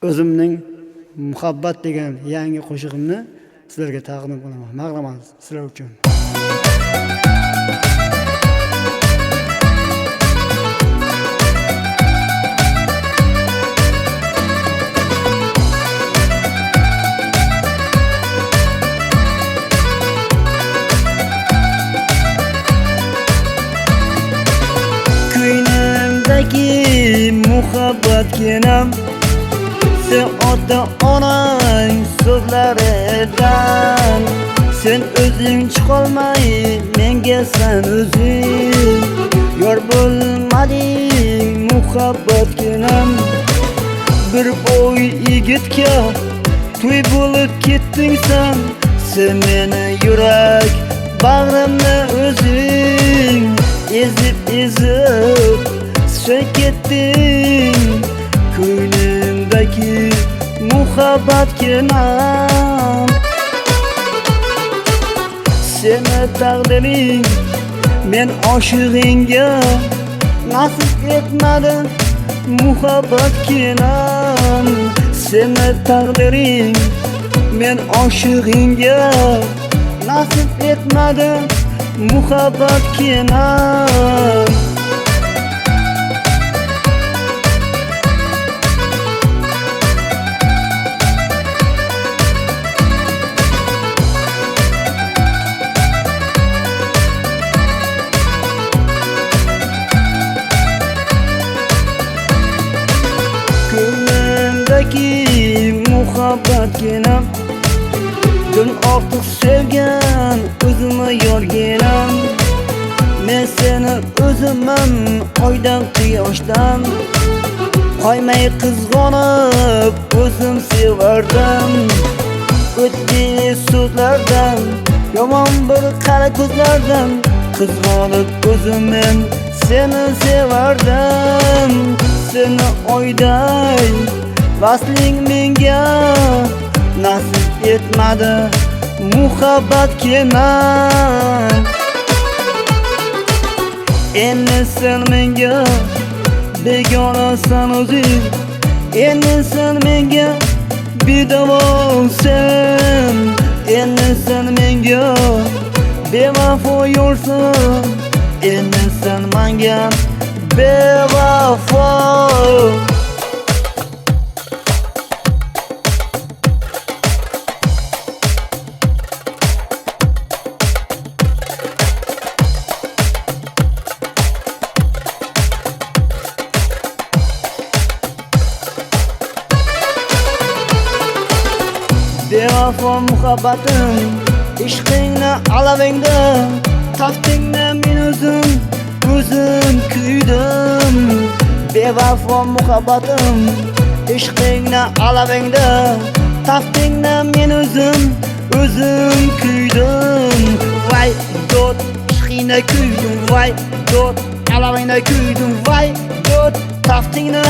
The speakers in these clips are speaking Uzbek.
O'zimning muhabbat degan yangi qo'shig'imni sizlarga taqdim qilaman. Mag'raman sizlar uchun. Ko'nglimdagi muhabbat kenam sen ota-onang so'zlaridan sen o'zing chiqolmay menga sen o'zing yor bo'lmading muhabbat kenam bir bo'y yigitga to'y bo'lib ketding sen meni yurak bag'rimni o'zing ezib sen ketding ko'nglimdagi muhabbat kenam seni taqdiring men oshig'ingga nasib etmadi muhabbat kenam seni taqdiring men oshig'ingga nasib etmadi muhabbat kenam ko'nglimdagi muhabbat kenam dün ortiq sevgan o'zimni yorganam men seni o'zimman oydan quyoshdan qo'ymay qizg'onib o'zim sevardim o'tgan so'zlardan yomon bir qara ko'zlardan qizg'onib o'zim men seni sevardim seni oyday vasling menga nasib etmadi muhabbat kenam endi sen menga begonasan o'zing endi sen menga bedavosan endi sen menga bevafo yo'lsan endi sen menga bevafo bevafo muhabbatim ishqingni alavingda taftingni men o'zim kuydim bevafo muhabbatim ishqingni alavingda taftingni men o'zim kuydim vay dod ishqingni kuydim vay dod alavingni kuydim vay dod taftingni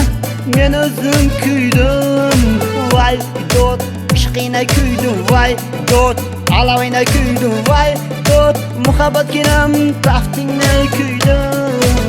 men o'zim kuydim vay dod ishqingni kuydim vay dod alavingni kuydim vay dod muhabbat kenam taftingni kuydim